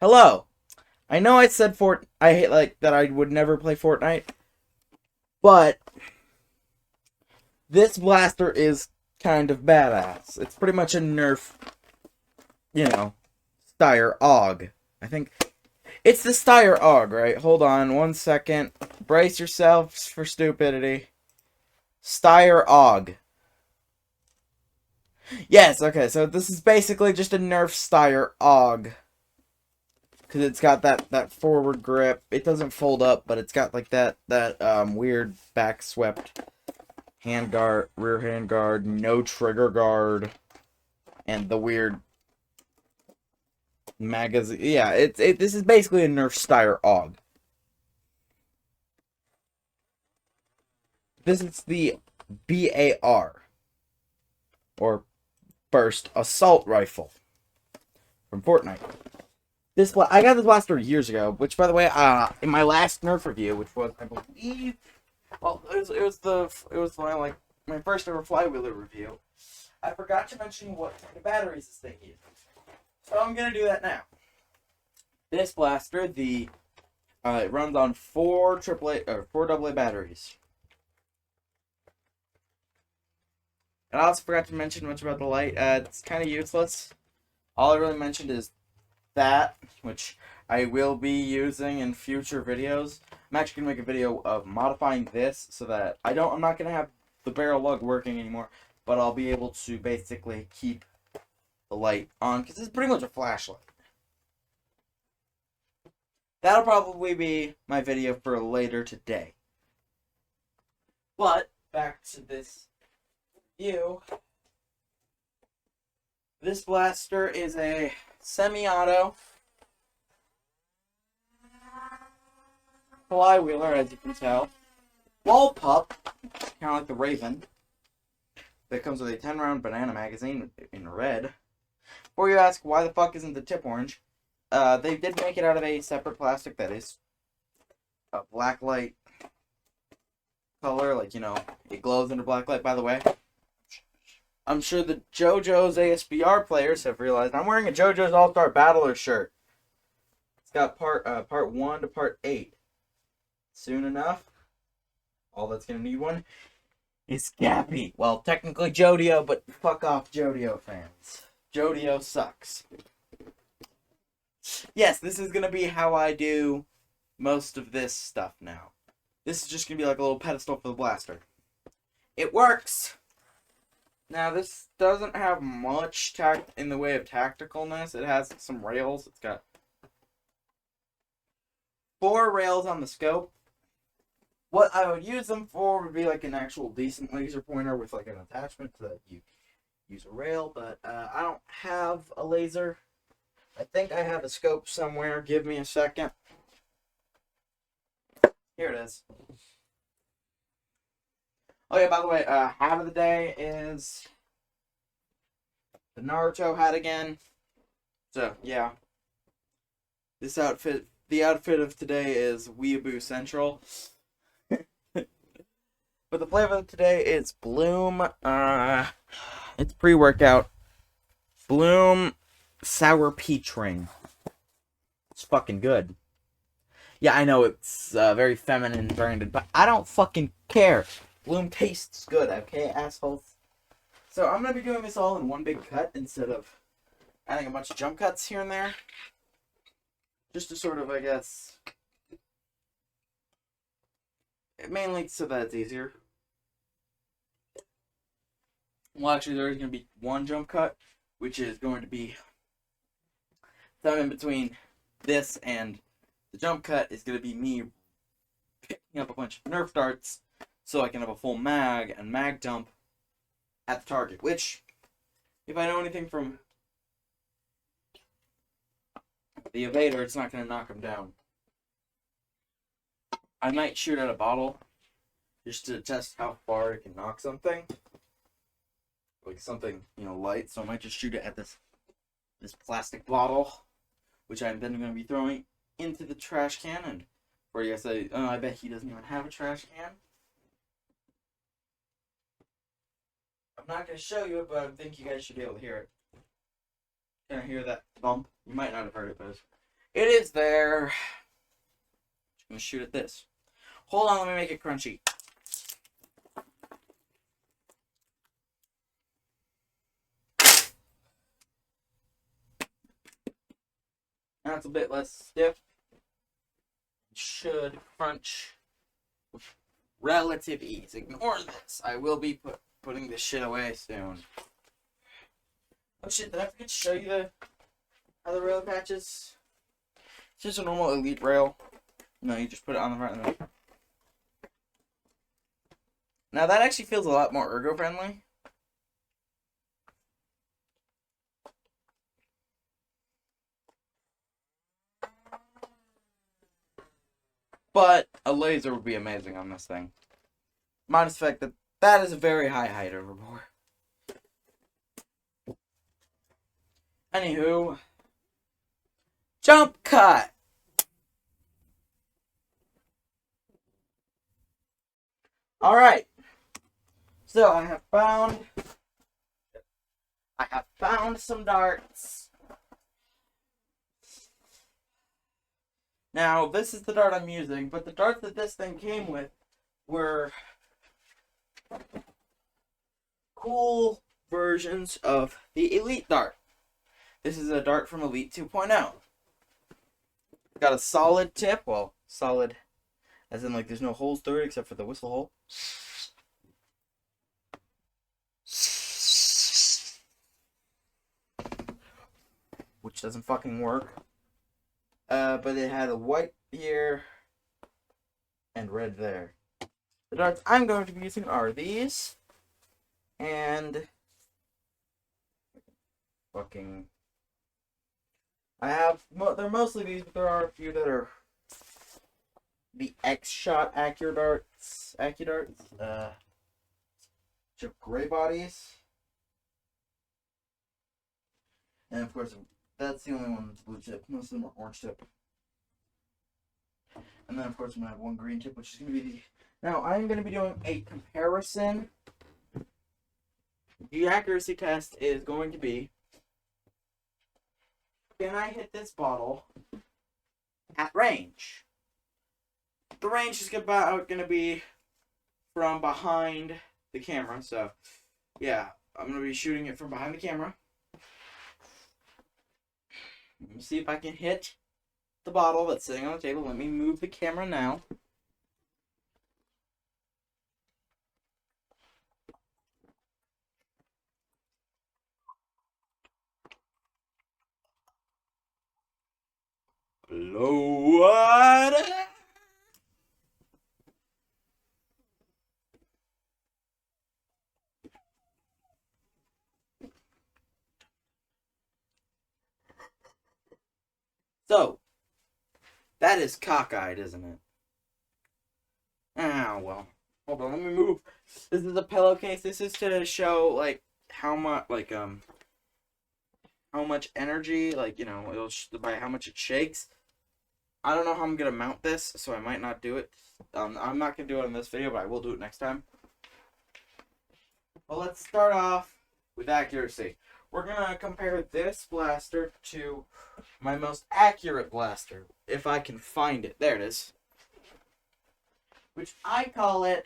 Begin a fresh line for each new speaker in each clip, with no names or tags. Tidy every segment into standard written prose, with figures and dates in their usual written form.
Hello. I know I said I hate that I would never play Fortnite, but this blaster is kind of badass. It's pretty much a Nerf, you know, Steyer AUG. I think it's the Steyer AUG, right? Hold on 1 second. Brace yourselves for stupidity. Steyer AUG. Yes, okay, so this is basically just a Nerf Steyer AUG. Because it's got that forward grip. It doesn't fold up, but it's got like that weird back swept hand guard, rear hand guard, no trigger guard, and the weird magazine. Yeah, this is basically a Nerf Steyer AUG. This is the BAR, or Burst Assault Rifle from Fortnite. I got this blaster years ago, which, by the way, in my last Nerf review, which was, I believe, well, it was my first ever flywheeler review. I forgot to mention what kind of batteries this thing uses, so I'm gonna do that now. This blaster, it runs on four AA batteries, and I also forgot to mention much about the light. It's kind of useless. All I really mentioned is that, which I will be using in future videos. I'm actually gonna make a video of modifying this so that I'm not gonna have the barrel lug working anymore, but I'll be able to basically keep the light on because it's pretty much a flashlight. That'll probably be my video for later today. But back to this view. This blaster is a semi-auto flywheeler, as you can tell. Wall pup, kind of like the Raven, that comes with a 10-round banana magazine in red. Before you ask why the fuck isn't the tip orange, they did make it out of a separate plastic that is a black light color, it glows under black light, by the way. I'm sure the JoJo's ASBR players have realized I'm wearing a JoJo's All-Star Battler shirt. It's got part 1 to part 8. Soon enough, all that's gonna need one is Gappy. Well, technically Jodio, but fuck off Jodio fans. Jodio sucks. Yes, this is gonna be how I do most of this stuff now. This is just gonna be like a little pedestal for the blaster. It works! Now, this doesn't have much in the way of tacticalness. It has some rails. It's got 4 rails on the scope. What I would use them for would be like an actual decent laser pointer with like an attachment so that you use a rail, but I don't have a laser. I think I have a scope somewhere. Give me a second. Here it is. Oh yeah, by the way, hat of the day is the Naruto hat again. So, yeah. The outfit of today is Weeaboo Central. But the flavor of today is Bloom, it's pre-workout. Bloom Sour Peach Ring. It's fucking good. Yeah, I know it's very feminine branded, but I don't fucking care. Bloom tastes good, okay, assholes? So I'm going to be doing this all in one big cut instead of adding a bunch of jump cuts here and there. Just to sort of, I guess, mainly so that it's easier. Well, actually, there's going to be one jump cut, which is going to be some in between this and the jump cut is going to be me picking up a bunch of Nerf darts so I can have a full mag and mag dump at the target, which, if I know anything from the evader, it's not going to knock him down. I might shoot at a bottle just to test how far it can knock something. Like something, light, so I might just shoot it at this plastic bottle, which I'm then going to be throwing into the trash can, and where you guys say, oh, I bet he doesn't even have a trash can. I'm not going to show you it, but I think you guys should be able to hear it. Can I hear that bump? You might not have heard it, but It is there. I'm gonna shoot at this. Hold on, let me make it crunchy. That's a bit less stiff. Should crunch with relative ease. Ignore this. I will be putting this shit away soon. Oh shit, did I forget to show you how the rail attaches? It's just a normal Elite rail. No, you just put it on the front of the... Now that actually feels a lot more ergo-friendly. But a laser would be amazing on this thing. Minus the fact that that is a very high height overboard. Anywho, jump cut. All right. So I have found some darts. Now, this is the dart I'm using, but the darts that this thing came with were cool versions of the Elite dart. This is a dart from Elite 2.0. Got a solid tip, well, solid as in like there's no holes through it except for the whistle hole. Which doesn't fucking work. But it had a white here and red there. The darts I'm going to be using are these. And fucking... they're mostly these, but there are a few that are the X-Shot AccuDarts. Chip gray bodies. And of course, that's the only one that's blue tip. Most of them are orange tip. And then of course I'm going to have one green tip, which is going to be the... Now, I'm going to be doing a comparison. The accuracy test is going to be... Can I hit this bottle at range? The range is about going to be from behind the camera. So, yeah, I'm going to be shooting it from behind the camera. Let me see if I can hit the bottle that's sitting on the table. Let me move the camera now. Blow what? So, that is cockeyed, isn't it? Ah, well. Hold on, let me move. This is a pillowcase. This is to show, like, how much, like, how much energy, like, you know, by how much it shakes. I don't know how I'm going to mount this, so I might not do it. I'm not going to do it in this video, but I will do it next time. Well, let's start off with accuracy. We're going to compare this blaster to my most accurate blaster, if I can find it. There it is. Which I call it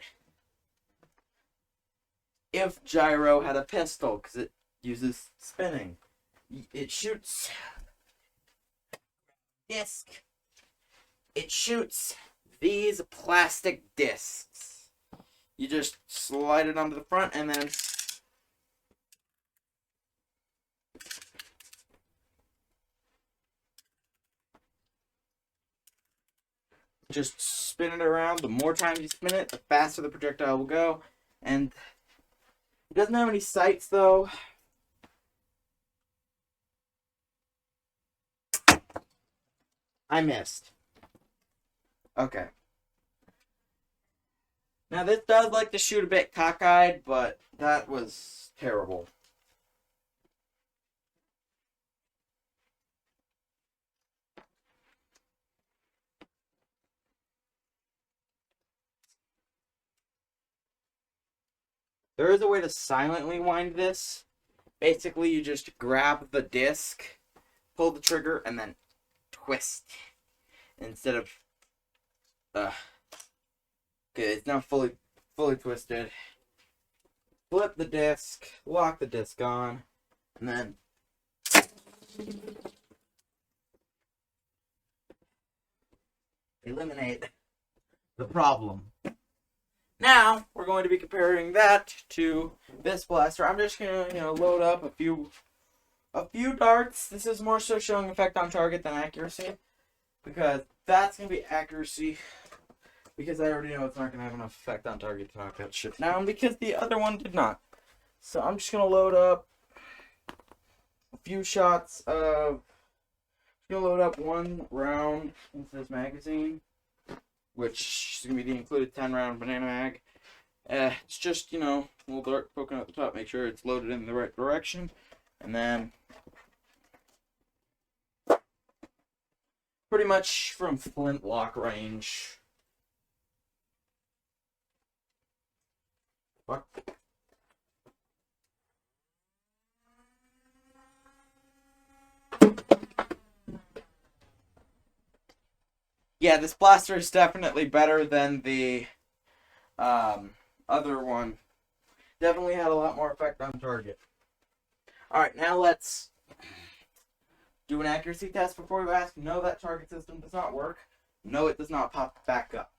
If Gyro Had a Pistol, because it uses spinning. It shoots disc. It shoots these plastic discs. You just slide it onto the front and then just spin it around. The more times you spin it, the faster the projectile will go. And it doesn't have any sights though. I missed. Okay. Now this does like to shoot a bit cockeyed, but that was terrible. There is a way to silently wind this. Basically, you just grab the disc, pull the trigger, and then twist instead of okay, it's now fully twisted. Flip the disc, lock the disc on, and then eliminate the problem. Now we're going to be comparing that to this blaster. I'm just gonna load up a few darts. This is more so showing effect on target than accuracy, because that's gonna be accuracy, because I already know it's not gonna have enough effect on target to knock that shit down, because the other one did not. So I'm just gonna load up a few shots of. I'm gonna load up one round into this magazine, which is gonna be the included 10-round banana mag. It's just a little dart poking out the top. Make sure it's loaded in the right direction, and then pretty much from flintlock range. What? Yeah, this blaster is definitely better than the other one. Definitely had a lot more effect on target. Alright, now let's do an accuracy test before you ask. No, that target system does not work. No, it does not pop back up.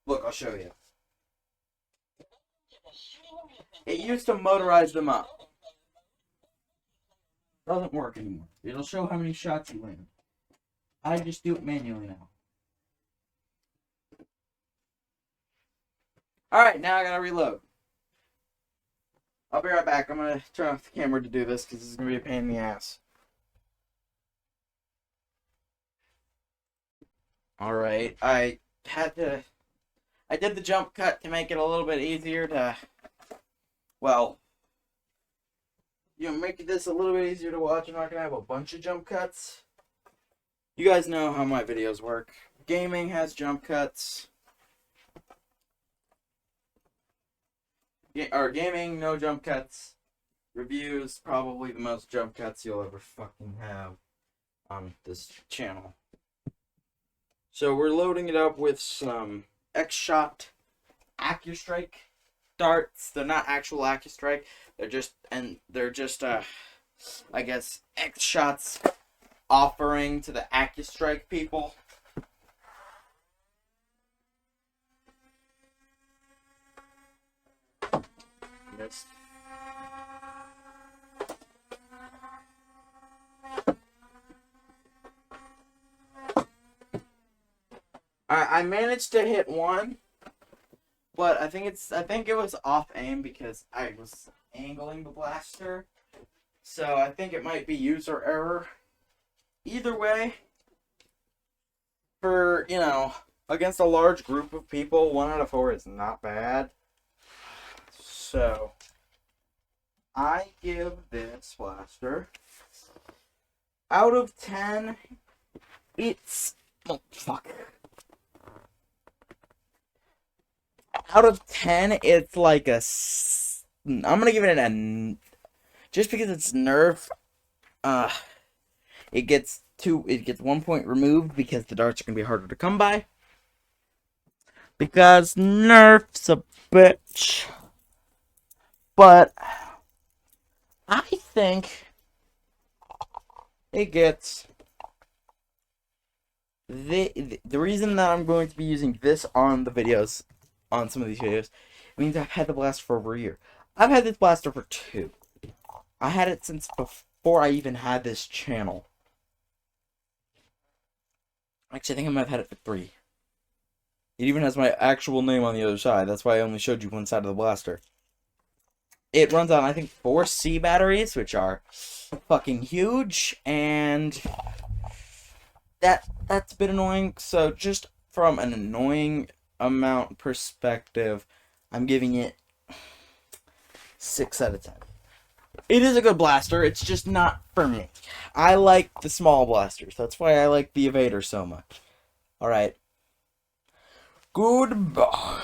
Look, I'll show you. It used to motorize them up. Doesn't work anymore. It'll show how many shots you land. I just do it manually now. Alright, now I gotta reload. I'll be right back. I'm gonna turn off the camera to do this because this is gonna be a pain in the ass. Alright, I did the jump cut to make it a little bit easier to, well, make this a little bit easier to watch. I'm not gonna have a bunch of jump cuts. You guys know how my videos work. Gaming has jump cuts. Gaming, no jump cuts. Reviews, probably the most jump cuts you'll ever fucking have on this channel. So we're loading it up with some X-Shot AccuStrike darts. They're not actual AccuStrike. They're just I guess X-Shot's offering to the AccuStrike people. Yes. I managed to hit one, but I think it was off aim because I was angling the blaster. So I think it might be user error. Either way, for, against a large group of people, 1 out of 4 is not bad. So I give this blaster, out of 10, it's, oh fuck. Out of 10, it's like a, I'm gonna give it a, just because it's Nerf, it gets 1 point removed because the darts are gonna be harder to come by. Because Nerf's a bitch. But I think it gets the reason that I'm going to be using this on the videos, on some of these videos, means I've had the blaster for over a year. I've had this blaster for 2. I had it since before I even had this channel. Actually, I think I might have had it for 3. It even has my actual name on the other side. That's why I only showed you one side of the blaster. It runs on, I think, 4 C batteries, which are fucking huge, and that's a bit annoying. So just from an annoying amount perspective, I'm giving it 6 out of 10. It is a good blaster, it's just not for me. I like the small blasters. That's why I like the Evader so much. Alright. Goodbye.